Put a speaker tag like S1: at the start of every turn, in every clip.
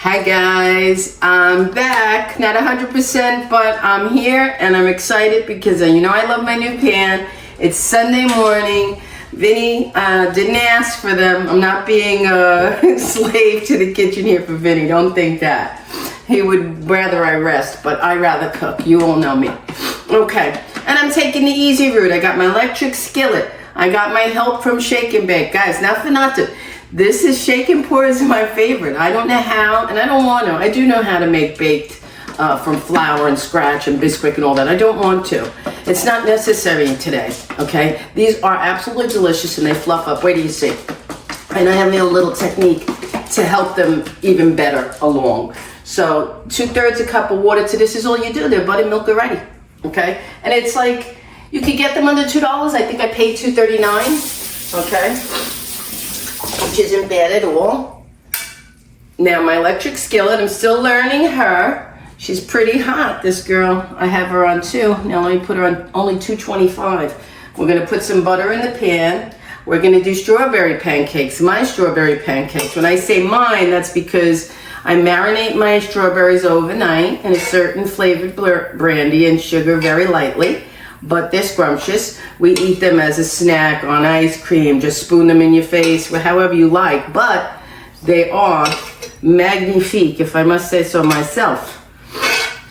S1: Hi guys, I'm back, not 100%, but I'm here and I'm excited because you know I love my new pan. It's Sunday morning. Vinny didn't ask for them. I'm not being a slave to the kitchen here for Vinny, don't think that. He would rather I rest, but I rather cook. You all know me. Okay, and I'm taking the easy route. I got my electric skillet. I got my help from Shake and Bake. Guys, not for nothing. This is Shake and Pour is my favorite. I don't know how, and I don't want to. I do know how to make baked from flour and scratch and Bisquick and all that. I don't want to. It's not necessary today, okay? These are absolutely delicious and they fluff up. Wait till you see. And I have a little technique to help them even better along. So 2/3 a cup of water to this is all you do. They're buttermilk already, okay? And it's like, you could get them under $2. I think I paid $2.39, okay? Which isn't bad at all. Now my electric skillet, I'm still learning her. She's pretty hot, this girl. I have her on 2. Now let me put her on only 225. We're gonna put some butter in the pan. We're gonna do strawberry pancakes, my strawberry pancakes. When I say mine, that's because I marinate my strawberries overnight in a certain flavored brandy and sugar very lightly. But they're scrumptious. We eat them as a snack on ice cream, just spoon them in your face, however you like. But they are magnifique, if I must say so myself.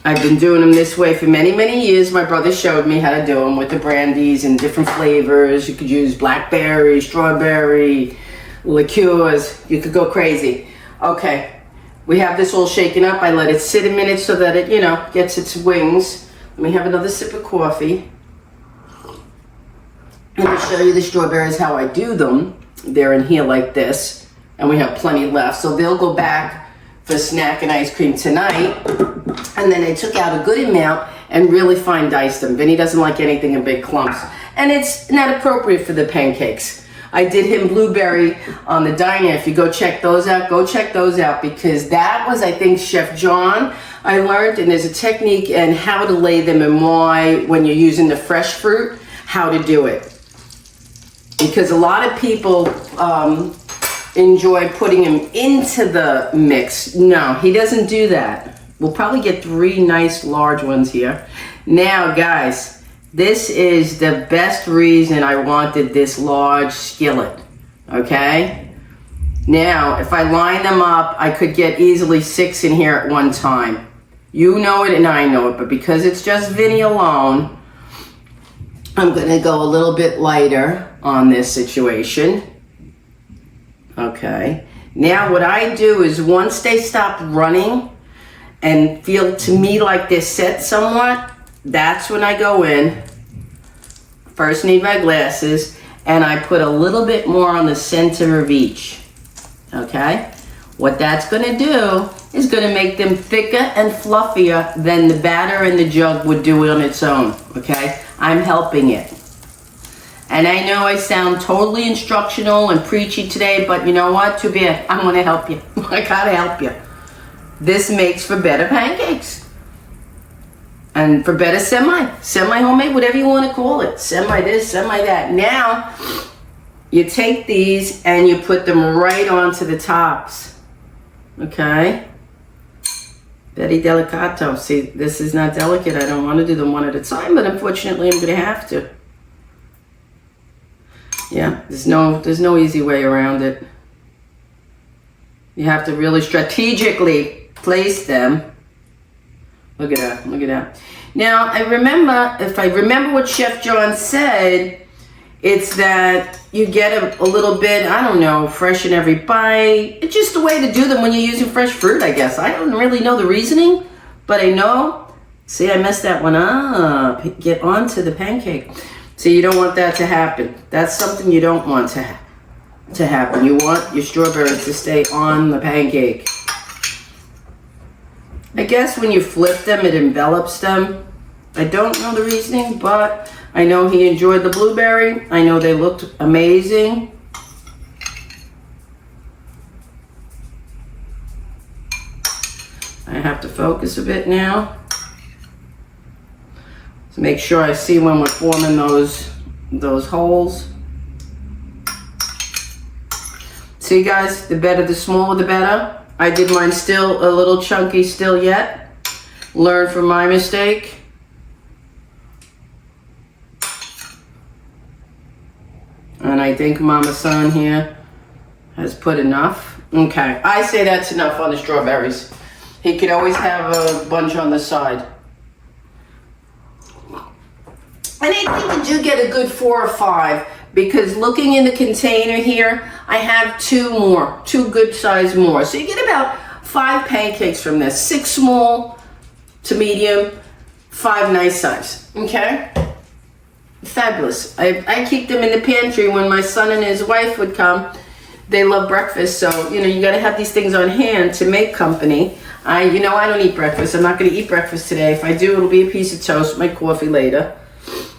S1: I've been doing them this way for many, many years. My brother showed me how to do them with the brandies and different flavors. You could use blackberry, strawberry, liqueurs. You could go crazy. Okay, we have this all shaken up. I let it sit a minute so that it, gets its wings. Let me have another sip of coffee. Let me show you the strawberries, how I do them. They're in here like this, and we have plenty left. So they'll go back for snack and ice cream tonight. And then I took out a good amount and really fine diced them. Vinny doesn't like anything in big clumps. And it's not appropriate for the pancakes. I did him blueberry on the diner. If you go check those out, go check those out, because that was, I think, Chef John. I learned, and there's a technique and how to lay them and why, when you're using the fresh fruit, how to do it. Because a lot of people enjoy putting them into the mix. No, he doesn't do that. We'll probably get 3 nice large ones here. Now, guys, this is the best reason I wanted this large skillet, okay? Now, if I line them up, I could get easily 6 in here at one time. You know it and I know it, but because it's just Vinny alone, I'm gonna go a little bit lighter on this situation. Okay, now what I do is once they stop running and feel to me like they're set somewhat, that's when I go in. First need my glasses, and I put a little bit more on the center of each, okay? What that's gonna do is gonna make them thicker and fluffier than the batter in the jug would do on its own, okay? I'm helping it. And I know I sound totally instructional and preachy today, but you know what? Too bad. I'm gonna help you. I gotta help you. This makes for better pancakes. And for better semi-homemade, whatever you wanna call it. Semi this, semi that. Now, you take these and you put them right onto the tops. Okay? Very delicato. See, this is not delicate. I don't want to do them one at a time, but unfortunately I'm going to have to. Yeah, there's no easy way around it. You have to really strategically place them. Look at that, look at that. Now, if I remember what Chef John said, it's that you get a little bit, I don't know, fresh in every bite. It's just the way to do them when you're using fresh fruit, I guess. I don't really know the reasoning, but I know. See, I messed that one up. Get onto the pancake. See, you don't want that to happen. That's something you don't want to happen. You want your strawberries to stay on the pancake. I guess when you flip them, it envelops them. I don't know the reasoning, but I know he enjoyed the blueberry. I know they looked amazing. I have to focus a bit now to make sure I see when we're forming those holes. See guys, the smaller the better. I did mine still a little chunky still yet. Learn from my mistake. And I think Mama San here has put enough. Okay, I say that's enough on the strawberries. He could always have a bunch on the side. And I think you do get a good 4 or 5, because looking in the container here, I have 2 good size more. So you get about 5 pancakes from this. 6 small to medium, 5 nice size, okay? Fabulous. I keep them in the pantry when my son and his wife would come. They love breakfast, so you gotta have these things on hand to make company. I don't eat breakfast. I'm not gonna eat breakfast today. If I do, it'll be a piece of toast, my coffee later.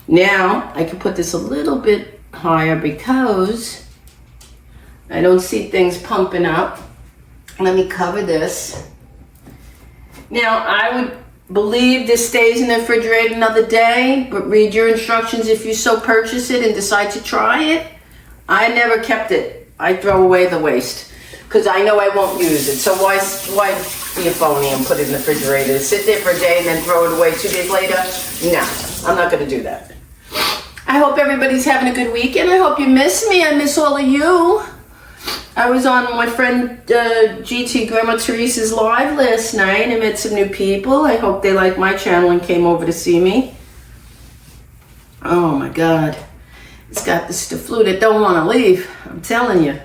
S1: Now, I can put this a little bit higher because I don't see things pumping up. Let me cover this. Now, I would believe this stays in the refrigerator another day, but read your instructions if you so purchase it and decide to try it. I never kept it. I throw away the waste because I know I won't use it. So why be a phony and put it in the refrigerator? Sit there for a day and then throw it away 2 days later? No, I'm not going to do that. I hope everybody's having a good weekend. I hope you miss me. I miss all of you. I was on my friend GT Grandma Teresa's live last night. I met some new people. I hope they like my channel and came over to see me. Oh my God. It's got this flu that don't want to leave. I'm telling you.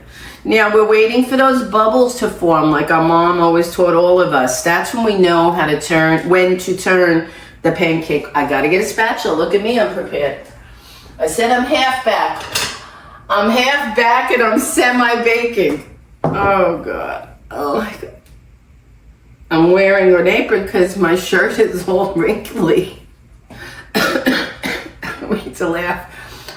S1: Now we're waiting for those bubbles to form like our mom always taught all of us. That's when we know when to turn the pancake. I got to get a spatula. Look at me, I'm prepared. I said I'm half back. I'm half back and I'm semi-baking. Oh God. Oh my God. I'm wearing an apron because my shirt is all wrinkly. Wait to laugh.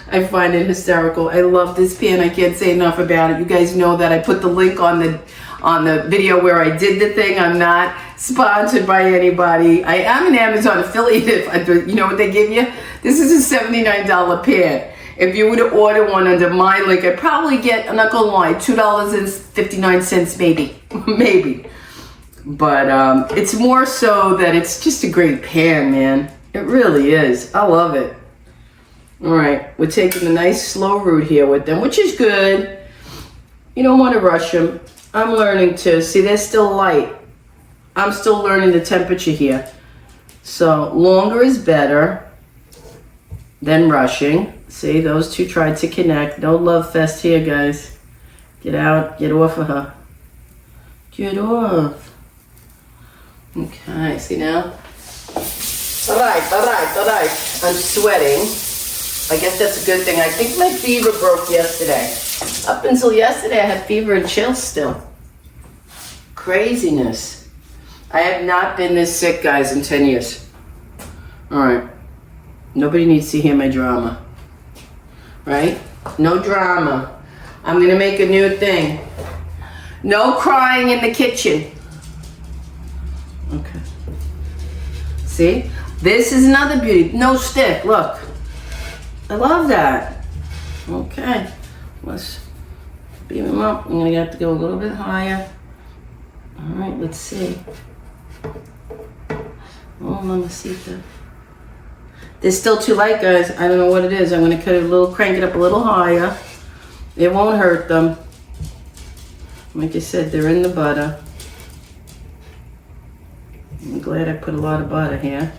S1: I find it hysterical. I love this pan. I can't say enough about it. You guys know that I put the link on the video where I did the thing. I'm not sponsored by anybody. I am an Amazon affiliate. You know what they give you? This is a $79 pan. If you were to order one under my link, I'd probably get, I'm not gonna lie, $2.59 maybe. Maybe. But it's more so that it's just a great pan, man. It really is. I love it. All right, we're taking a nice slow route here with them, which is good. You don't want to rush them. I'm learning to. See, they're still light. I'm still learning the temperature here. So longer is better than rushing. See, those two tried to connect. No love fest here, guys. Get out. Get off of her. Get off. Okay, see now? All right. I'm sweating. I guess that's a good thing. I think my fever broke yesterday. Up until yesterday, I had fever and chills still. Craziness. I have not been this sick, guys, in 10 years. All right. Nobody needs to hear my drama. Right? No drama. I'm going to make a new thing. No crying in the kitchen. Okay. See? This is another beauty. No stick. Look. I love that. Okay. Let's beam them up. I'm going to have to go a little bit higher. All right. Let's see. Oh, mamacita. They're still too light, guys. I don't know what it is. I'm going to cut it a little, crank it up a little higher. It won't hurt them. Like I said, they're in the butter. I'm glad I put a lot of butter here.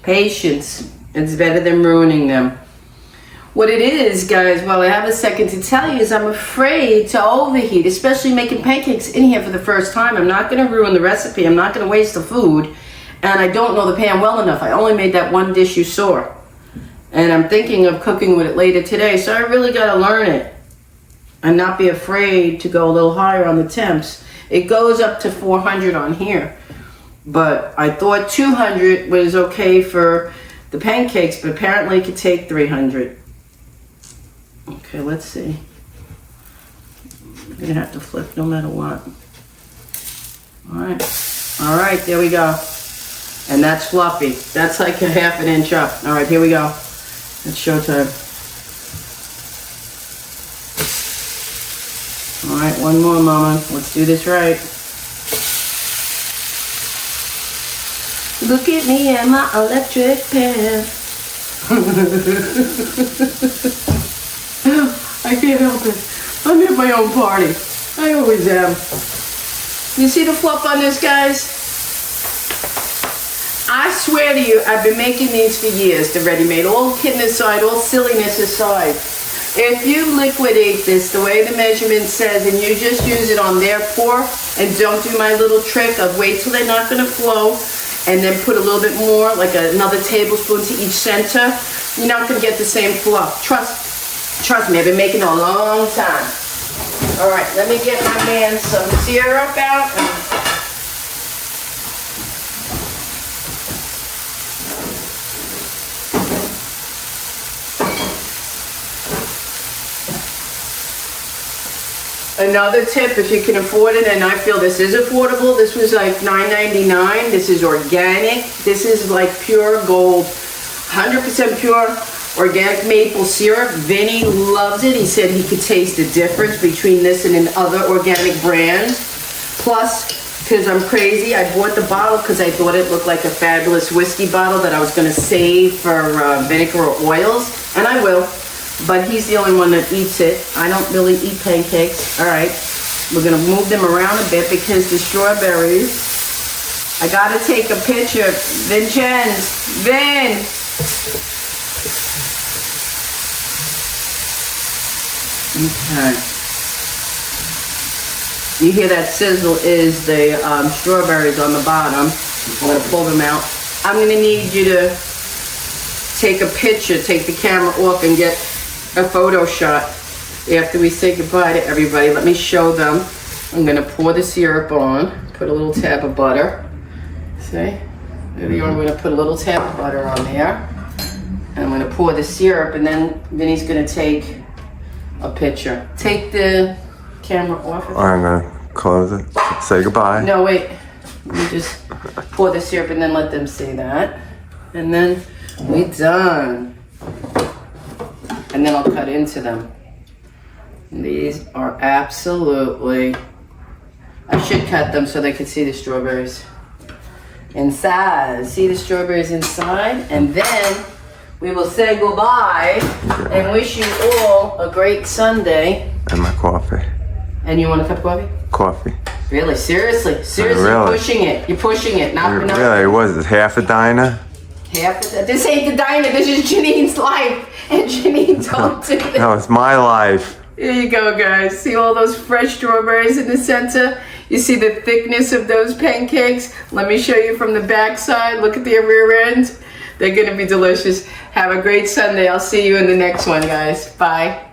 S1: Patience. It's better than ruining them. What it is, guys, while I have a second to tell you, is I'm afraid to overheat, especially making pancakes in here for the first time. I'm not going to ruin the recipe. I'm not going to waste the food. And I don't know the pan well enough. I only made that one dish you saw. And I'm thinking of cooking with it later today. So I really got to learn it. And not be afraid to go a little higher on the temps. It goes up to 400 on here. But I thought 200 was okay for the pancakes, but apparently it could take 300. Okay, let's see. I'm gonna have to flip no matter what. All right, there we go. And that's fluffy. That's like a ½ an inch up. All right, here we go. It's showtime. All right, one more, Mama. Let's do this right. Look at me and my electric pan. I can't help it. I'm at my own party. I always am. You see the fluff on this, guys? I swear to you, I've been making these for years, the ready-made. All kidding aside, all silliness aside. If you liquidate this the way the measurement says and you just use it on their pour and don't do my little trick of wait till they're not going to flow and then put a little bit more, like another tablespoon to each center, you're not going to get the same fluff. Trust me, I've been making it a long time. All right, let me get my man some syrup out. Another tip, if you can afford it, and I feel this is affordable, this was like $9.99. This is organic. This is like pure gold, 100% pure organic maple syrup. Vinny loves it. He said he could taste the difference between this and other organic brands. Plus, because I'm crazy, I bought the bottle because I thought it looked like a fabulous whiskey bottle that I was going to save for vinegar or oils, and I will. But he's the only one that eats it. I don't really eat pancakes. All right, we're gonna move them around a bit because the strawberries, I gotta take a picture. Vin. Okay. You hear that sizzle is the strawberries on the bottom. I'm gonna pull them out. I'm gonna need you to take a picture, take the camera off and get a photo shot after we say goodbye to everybody. Let me show them. I'm gonna pour the syrup on, put a little tab of butter. See? There you are. I'm gonna put a little tab of butter on there. And I'm gonna pour the syrup, and then Vinny's gonna take a picture. Take the camera off.
S2: I'm gonna close it. Say goodbye.
S1: No, wait. Let me just pour the syrup and then let them see that. And then we're done. And then I'll cut into them. These are absolutely, I should cut them so they can see the strawberries inside. See the strawberries inside, and then we will say goodbye and wish you all a great Sunday.
S2: And my coffee.
S1: And you want a cup of coffee?
S2: Coffee.
S1: Really? Seriously?
S2: Really?
S1: Pushing it. You're pushing it. Not
S2: really? Was it half a diner?
S1: This ain't the diner. This is Janine's life. And Janine don't do this.
S2: No, it's my life.
S1: Here you go, guys. See all those fresh strawberries in the center? You see the thickness of those pancakes? Let me show you from the back side. Look at the rear end. They're going to be delicious. Have a great Sunday. I'll see you in the next one, guys. Bye.